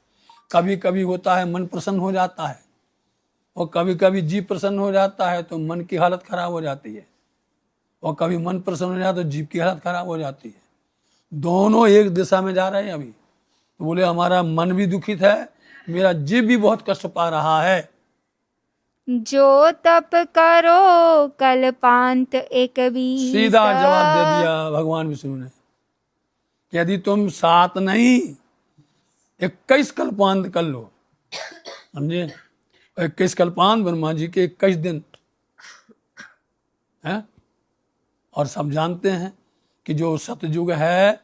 कभी कभी होता है मन प्रसन्न हो जाता है, और कभी कभी जीव प्रसन्न हो जाता है तो मन की हालत खराब हो जाती है, और कभी मन प्रसन्न हो जाता है तो जीव की हालत खराब हो जाती है। दोनों एक दिशा में जा रहे हैं अभी। तो बोले हमारा मन भी दुखित है, मेरा जीव भी बहुत कष्ट पा रहा है। जो तप करो कल्पांत एक बीस। सीधा जवाब दे दिया भगवान विष्णु ने, यदि तुम 7 नहीं 21 कल्पांत कर लो, समझे। 21 कल्पांत ब्रह्मा जी के 21 दिन है। और सब जानते हैं कि जो सतयुग है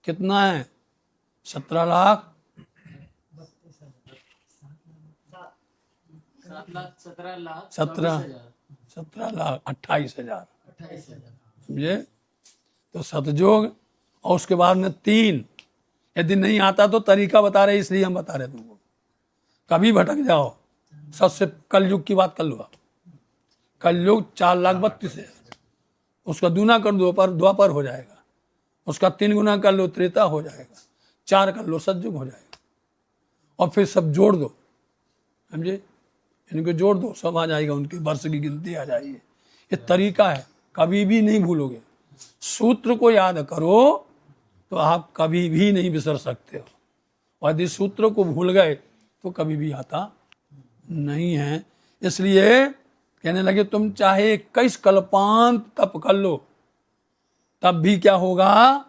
कितना है? 17 लाख 28,000, समझे। तो सतयुग, और उसके बाद में 3, यदि नहीं आता तो तरीका बता रहे, इसलिए हम बता रहे तुमको। कभी भटक जाओ, सबसे कलयुग की बात कर लो आप। कलयुग 4,32,000 है, उसका दूना कर दो द्वापर हो जाएगा, उसका 3 गुना कर लो त्रेता हो जाएगा, 4 कर लो सतयुग हो जाएगा, और फिर सब जोड़ दो, समझे। इनको जोड़ दो, सब आ जाएगा, उनके वर्ष की गिनती आ जाएगी। ये तरीका है, कभी भी नहीं भूलोगे। सूत्र को याद करो तो आप कभी भी नहीं बिसर सकते हो, और यदि सूत्र को भूल गए तो कभी भी आता नहीं है। इसलिए कहने लगे तुम चाहे 21 कल्पांत तप कर लो, तब भी क्या होगा?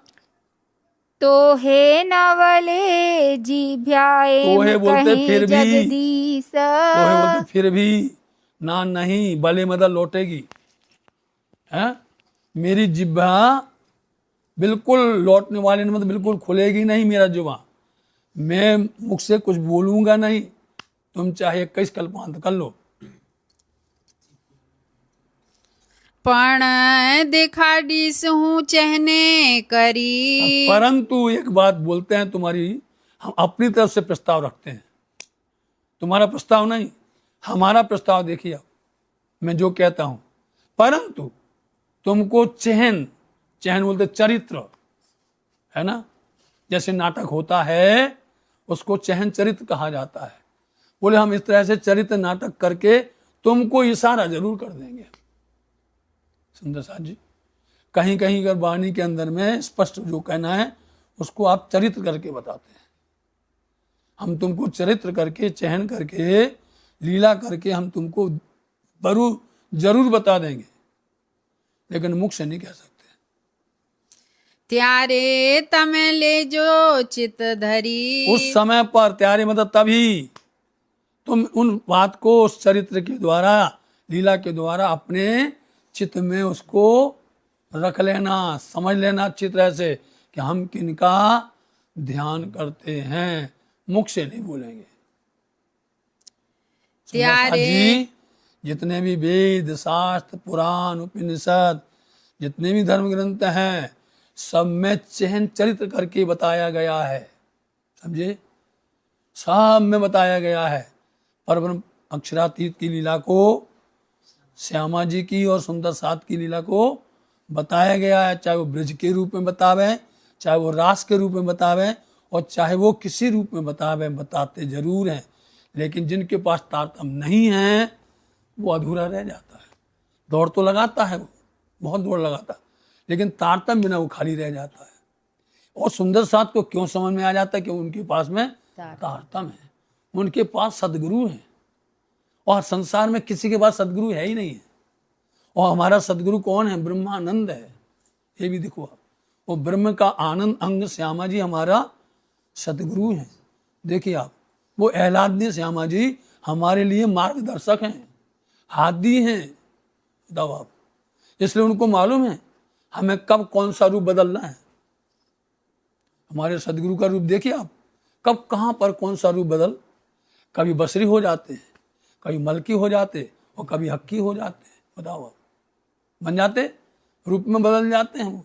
तो हे नवले जिभ्याए तो हे बोलते फिर भी, जगदीश। तो हे बोलते फिर भी ना, नहीं बले मदद लौटेगी है। मेरी जिब्हा बिल्कुल लौटने वाली नहीं, मतलब बिल्कुल खुलेगी नहीं मेरा जुबान, मैं मुख से कुछ बोलूंगा नहीं। तुम चाहे 21 कल्पांत कर लो। पण दिखाड़ीस हूँ चहने करी। परंतु एक बात बोलते हैं तुम्हारी, हम अपनी तरफ से प्रस्ताव रखते हैं, तुम्हारा प्रस्ताव नहीं, हमारा प्रस्ताव देखिए, अब मैं जो कहता हूं, परंतु तुमको चहन बोलते चरित्र है ना, जैसे नाटक होता है उसको चहन चरित्र कहा जाता है। बोले हम इस तरह से चरित्र नाटक करके तुमको इशारा जरूर कर देंगे। सुंदर साथ जी, कहीं कहीं अगर वाणी के अंदर में स्पष्ट जो कहना है उसको आप चरित्र करके बताते हैं। हम तुमको चरित्र करके, चयन करके, लीला करके हम तुमको जरूर बता देंगे, लेकिन मुख से नहीं कह सकते। त्यारे तमे ले जो चित धरी, उस समय पर, त्यारे मतलब तभी, तुम उन बात को उस चरित्र के द्वारा, लीला के द्वारा अपने चित्त में उसको रख लेना, समझ लेना अच्छी तरह से कि हम किनका ध्यान करते हैं, मुख से नहीं बोलेंगे। जी, जितने भी वेद शास्त्र पुराण उपनिषद जितने भी धर्म ग्रंथ हैं सब में चहन चरित्र करके बताया गया है, समझे, सब में बताया गया है। परब्रह्म अक्षरातीत की लीला को, श्यामा जी की और सुंदर साथ की लीला को बताया गया है, चाहे वो ब्रज के रूप में बतावे, चाहे वो रास के रूप में बतावे, और चाहे वो किसी रूप में बतावे, बताते जरूर हैं, लेकिन जिनके पास तारतम्य नहीं है वो अधूरा रह जाता है। दौड़ तो लगाता है, वो बहुत दौड़ लगाता है, लेकिन तारतम्य बिना वो खाली रह जाता है। और सुंदर साथ को क्यों समझ में आ जाता है कि उनके पास में तारतम्य है, उनके पास सदगुरु है, और संसार में किसी के पास सदगुरु है ही नहीं है। और हमारा सदगुरु कौन है? ब्रह्मानंद है। ये भी देखो आप, वो ब्रह्म का आनंद अंग श्यामा जी हमारा सदगुरु हैं। देखिए आप, वो अहलादनी श्यामा जी हमारे लिए मार्गदर्शक हैं, हादी हैं, बताओ आप। इसलिए उनको मालूम है हमें कब कौन सा रूप बदलना है। हमारे सदगुरु का रूप देखिए आप, कब कहाँ पर कौन सा रूप बदल, कभी बसरी हो जाते हैं, कभी मलकी हो जाते, और कभी हक्की हो जाते हैं, बताओ आप, बन जाते, रूप में बदल जाते हैं वो।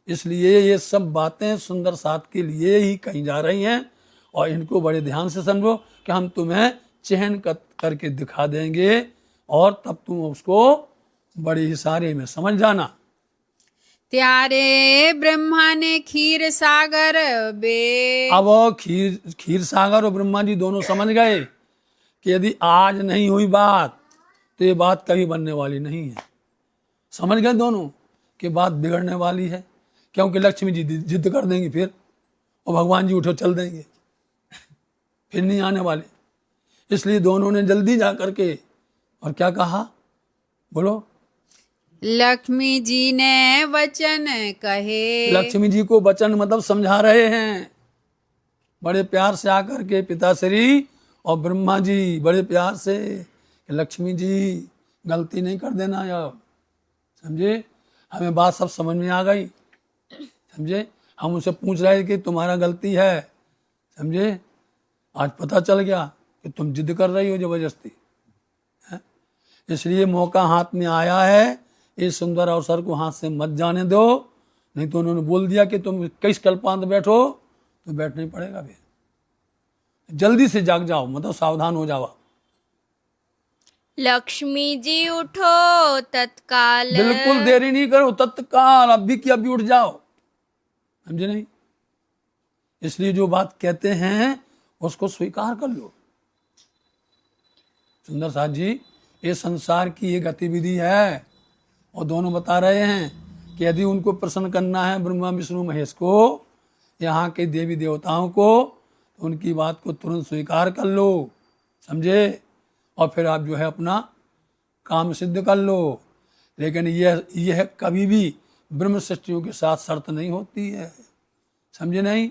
इसलिए ये सब बातें सुंदर साथ के लिए ही कही जा रही हैं, और इनको बड़े ध्यान से समझो कि हम तुम्हें चयन करके दिखा देंगे, और तब तुम उसको बड़े इशारे में समझ जाना। त्यारे ब्रह्मा ने खीर सागर बे, अब खीर सागर और ब्रह्मा जी दोनों समझ गए कि यदि आज नहीं हुई बात तो ये बात कभी बनने वाली नहीं है। समझ गए दोनों कि बात बिगड़ने वाली है, क्योंकि लक्ष्मी जी जिद कर देंगी फिर, और भगवान जी उठो चल देंगे, फिर नहीं आने वाले। इसलिए दोनों ने जल्दी जा करके और क्या कहा, बोलो। लक्ष्मी जी ने वचन कहे, लक्ष्मी जी को वचन मतलब समझा रहे हैं, बड़े प्यार से आकर के पिताश्री और ब्रह्मा जी बड़े प्यार से, लक्ष्मी जी गलती नहीं कर देना यार, समझे, हमें बात सब समझ में आ गई, समझे। हम उनसे पूछ रहे कि तुम्हारा गलती है, समझे, आज पता चल गया कि तुम जिद कर रही हो जबरदस्ती है। इसलिए मौका हाथ में आया है, इस सुंदर अवसर को हाथ से मत जाने दो, नहीं तो उन्होंने बोल दिया कि तुम 21 कल्पांत बैठो तो बैठना ही पड़ेगा। भी जल्दी से जाग जाओ, मतलब सावधान हो जाओ। लक्ष्मी जी उठो तत्काल, बिल्कुल देरी नहीं करो, तत्काल अभी की अभी उठ जाओ, समझे नहीं। इसलिए जो बात कहते हैं उसको स्वीकार कर लो। सुंदर साथ जी, ये संसार की ये गतिविधि है, और दोनों बता रहे हैं कि यदि उनको प्रसन्न करना है, ब्रह्मा विष्णु महेश को, यहाँ के देवी देवताओं को, तो उनकी बात को तुरंत स्वीकार कर लो, समझे, और फिर आप जो है अपना काम सिद्ध कर लो। लेकिन यह कभी भी ब्रह्म सृष्टियों के साथ शर्त नहीं होती है, समझे नहीं।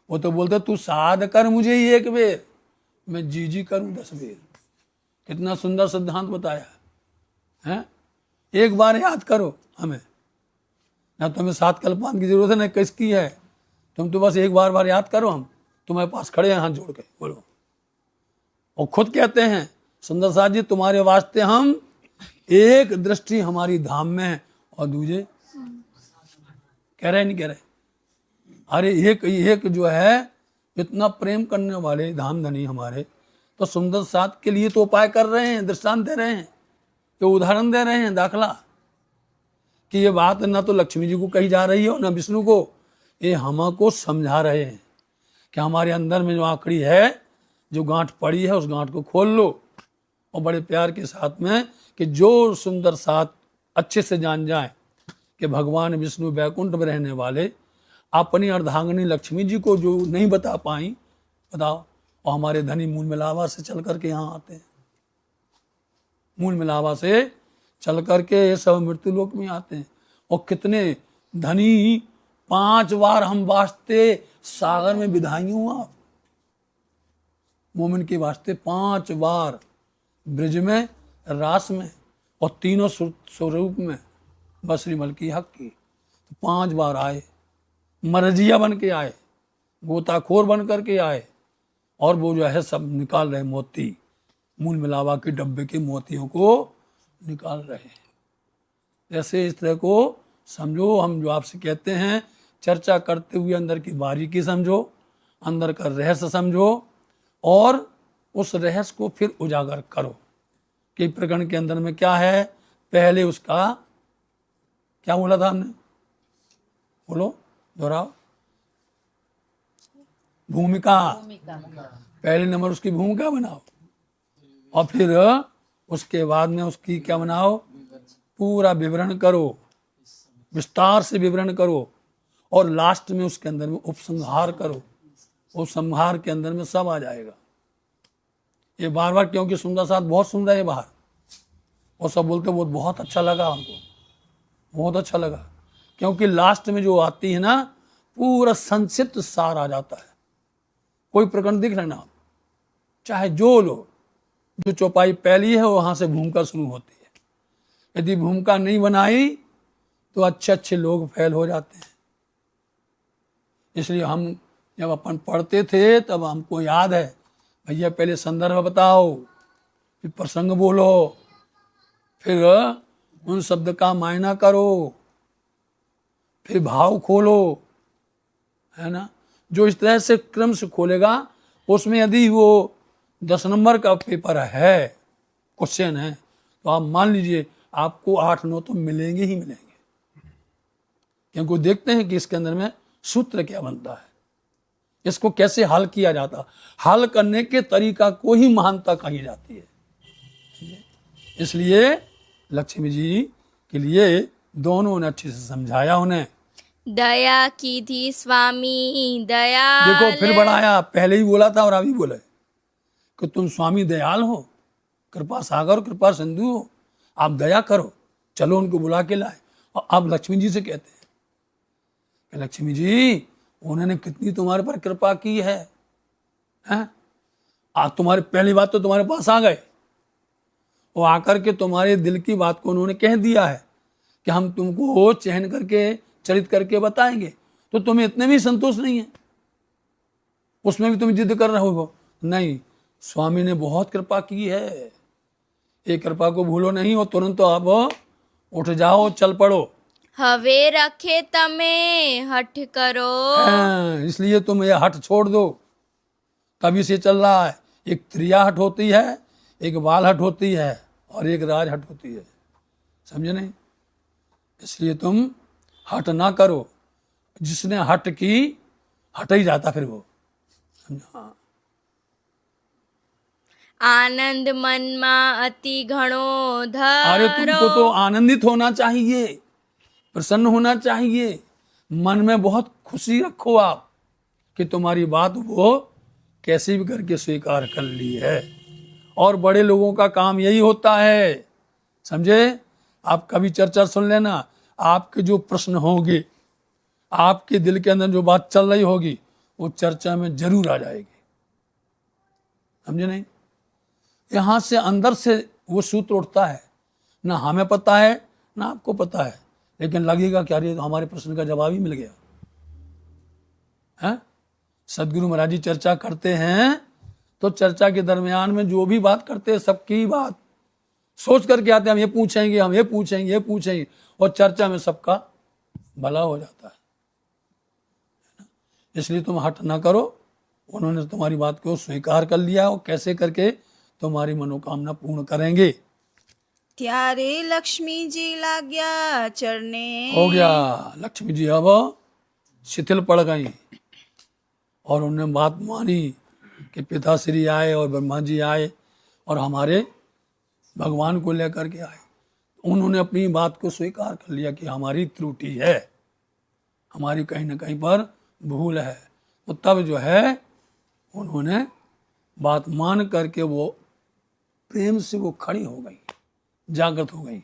वो तो बोलते तू साध कर मुझे ही एक बेर, मैं जी करूं 10 बेर। कितना सुंदर सिद्धांत बताया है। एक बार याद करो हमें, ना तुम्हें 7 कल्पांत की जरूरत है ना किसकी है, तुम तो बस एक बार याद करो, हम तुम्हारे पास खड़े हैं हाथ जोड़ के, बोलो। और खुद कहते हैं सुंदर साथ जी, तुम्हारे वास्ते हम एक दृष्टि हमारी धाम में है, और दूजे कह रहे नहीं कह रहे, अरे एक जो है इतना प्रेम करने वाले धाम धनी हमारे, तो सुंदर साथ के लिए तो उपाय कर रहे हैं, दृष्टांत दे रहे हैं, ये उदाहरण दे रहे हैं, दाखला कि ये बात न तो लक्ष्मी जी को कही जा रही है और न विष्णु को, ये हमको समझा रहे हैं कि हमारे अंदर में जो आकड़ी है, जो गांठ पड़ी है, उस गांठ को खोल लो और बड़े प्यार के साथ में कि जो सुंदर साथ अच्छे से जान जाए कि भगवान विष्णु वैकुंठ में रहने वाले अपनी अर्धांगिनी लक्ष्मी जी को जो नहीं बता पाई, बताओ, और हमारे धनी मूल मिलावा से चल करके यहाँ आते हैं, मूल मिलावा से चल करके ये सब मृत्यु लोक में आते हैं। और कितने धनी 5 बार हम वास्ते सागर में विधाई हूँ, आप मोमिन के वास्ते 5 बार ब्रिज में, रास में और तीनों स्वरूप में बसरी मलकी हक की, तो 5 बार आए, मरजिया बन के आए, गोताखोर बन करके आए, और वो जो है सब निकाल रहे मोती, मूल मिलावा के डब्बे के मोतियों को निकाल रहे हैं। ऐसे इस तरह को समझो। हम जो आपसे कहते हैं चर्चा करते हुए अंदर की बारीकी समझो, अंदर का रहस्य समझो और उस रहस्य को फिर उजागर करो कि प्रकरण के अंदर में क्या है। पहले उसका क्या बोला था हमने, बोलो दोहराओ, भूमिका, पहले नंबर उसकी भूमिका बनाओ और फिर उसके बाद में उसकी क्या बनाओ, पूरा विवरण करो, विस्तार से विवरण करो और लास्ट में उसके अंदर में उपसंहार करो। उपसंहार के अंदर में सब आ जाएगा। ये बार बार, क्योंकि सुंदर साथ बहुत सुंदर है बाहर, और सब बोलते वो बहुत अच्छा लगा, हमको बहुत अच्छा लगा, क्योंकि लास्ट में जो आती है ना पूरा संक्षिप्त सार आ जाता है। कोई प्रकरण दिख रहा ना, चाहे जो लो, जो चौपाई पहली है वहां से भूमिका शुरू होती है। यदि भूमिका नहीं बनाई तो अच्छे अच्छे लोग फेल हो जाते हैं। इसलिए हम जब अपन पढ़ते थे तब हमको याद है, भैया पहले संदर्भ बताओ, फिर प्रसंग बोलो, फिर उन शब्द का मायना करो, फिर भाव खोलो, है ना। जो इस तरह से क्रम से खोलेगा, उसमें यदि वो 10 नंबर का पेपर है, क्वेश्चन है, तो आप मान लीजिए आपको 8-9 तो मिलेंगे ही मिलेंगे, क्योंकि देखते हैं कि इसके अंदर में सूत्र क्या बनता है, इसको कैसे हल किया जाता, हल करने के तरीका को ही महानता कही जाती है। इसलिए लक्ष्मी जी के लिए दोनों ने अच्छे से समझाया उन्हें। दया की थी स्वामी दयाल। देखो फिर बढ़ाया, पहले ही बोला था और अभी बोला है कि तुम स्वामी दयाल हो, कृपा सागर, कृपा सिंधु हो, आप दया करो। चलो उनको बुला के लाए और अब लक्ष्मी जी से कहते हैं कि लक्ष्मी जी उन्होंने कितनी तुम्हारे पर कृपा की है, हैं? आज तुम्हारे पहली बात तो तुम्हारे पास आ गए, वो आकर के तुम्हारे दिल की बात को उन्होंने कह दिया है कि हम तुमको चयन करके चरित करके बताएंगे, तो तुम्हें इतने भी संतोष नहीं है, उसमें भी तुम जिद कर रहे हो। नहीं, स्वामी ने बहुत कृपा की है, ये कृपा को भूलो नहीं और तुरंत तो आप उठ जाओ, चल पड़ो। हवे रखे तमे हठ करो। इसलिए तुम ये हठ छोड़ दो। कभी से चल रहा है, एक त्रिया हट होती है, एक बाल हट होती है और एक राज हट होती है, समझे नहीं। इसलिए तुम हट ना करो, जिसने हट की हट ही जाता फिर वो, समझो। आनंद मन मा अति घणो धरो। अरे तुमको तो आनंदित होना चाहिए, प्रसन्न होना चाहिए, मन में बहुत खुशी रखो आप कि तुम्हारी बात वो कैसे भी करके स्वीकार कर ली है। और बड़े लोगों का काम यही होता है, समझे। आप कभी चर्चा सुन लेना, आपके जो प्रश्न होंगे, आपके दिल के अंदर जो बात चल रही होगी, वो चर्चा में जरूर आ जाएगी, समझे नहीं। यहाँ से अंदर से वो सूत्र उठता है, ना हमें पता है ना आपको पता है, लेकिन लगेगा क्या रे, तो हमारे प्रश्न का जवाब ही मिल गया है। सदगुरु महाराज जी चर्चा करते हैं तो चर्चा के दरमियान में जो भी बात करते हैं सबकी बात सोच करके आते हैं, हम ये पूछेंगे, हम ये पूछेंगे, ये पूछेंगे, और चर्चा में सबका भला हो जाता है। इसलिए तुम हट ना करो, उन्होंने तुम्हारी बात को स्वीकार कर लिया और कैसे करके तुम्हारी मनोकामना पूर्ण करेंगे। ત્યારે લક્ષ્મીજી લાગ્યા ચરણે हो गया, लक्ष्मी जी अब शिथिल पड़ गई और उन्होंने बात मानी कि पिताश्री आए और ब्रह्मा जी आए और हमारे भगवान को लेकर के आए। उन्होंने अपनी बात को स्वीकार कर लिया कि हमारी त्रुटि है, हमारी कहीं ना कहीं पर भूल है। तो तब जो है उन्होंने बात मान करके वो प्रेम से वो खड़ी हो गई, जागृत हो गई।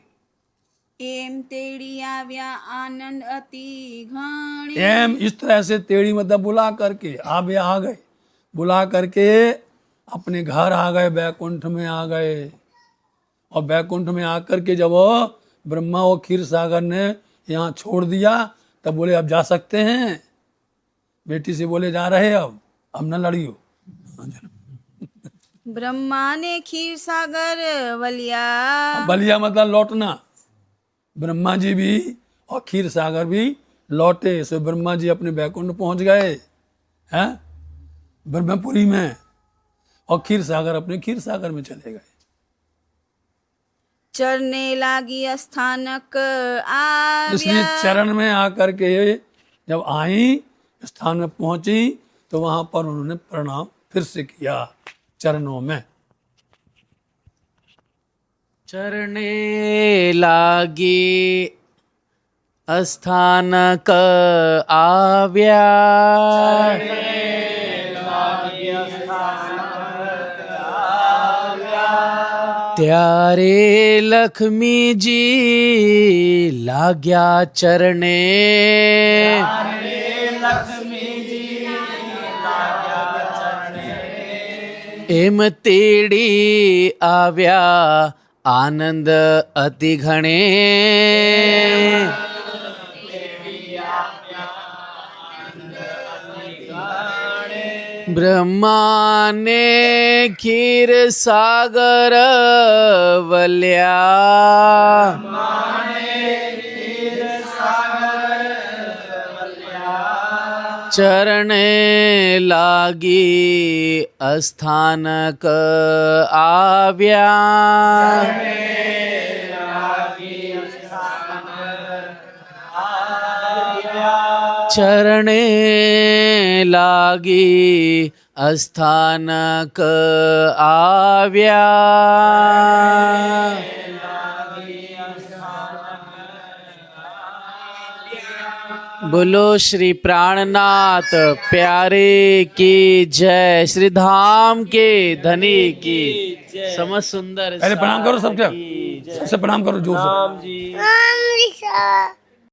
એમ તેડી આવ્યા આનંદ અતિ ઘણી एम इस तरह से तेड़ी मतलब बुला करके आ गए, बुला करके अपने घर आ गए, बैकुंठ में आ गए। और बैकुंठ में आकर के जब ब्रह्मा और क्षीर सागर ने यहाँ छोड़ दिया तब बोले अब जा सकते हैं। बेटी से बोले जा रहे अब न लड़ियो। બ્રહ્માને ક્ષીરસાગર વલ્યા बलिया मतलब लौटना। ब्रह्मा जी भी और क्षीर सागर भी लौटे। सो ब्रह्मा जी अपने बैकुंठ पहुंच गए हैं ब्रह्मपुरी में और क्षीर सागर अपने क्षीर सागर में चले गए। ચરણે લાગી અસ્થાનક इसलिए આવ્યા चरण में आकर के जब आई, स्थान में पहुंची तो वहां पर उन्होंने प्रणाम फिर से किया चरणों में। चरणे लागी अस्थानक आव्या ત્યારે લક્ષ્મીજી લાગ્યા ચરણે એમ તેડી આવ્યા આનંદ અતિ ઘણે બ્રહ્માને ખીર સાગર વલ્યા ચરણે લાગી અસ્થાનક આવ્યા ચરણે લાગી અસ્થાનક આવ્યા। बोलो श्री प्राणनाथ प्यारे की जय, श्री धाम के धनी की समझ सुंदर। पहले प्रणाम करो सबके, सबसे प्रणाम करो जोर से।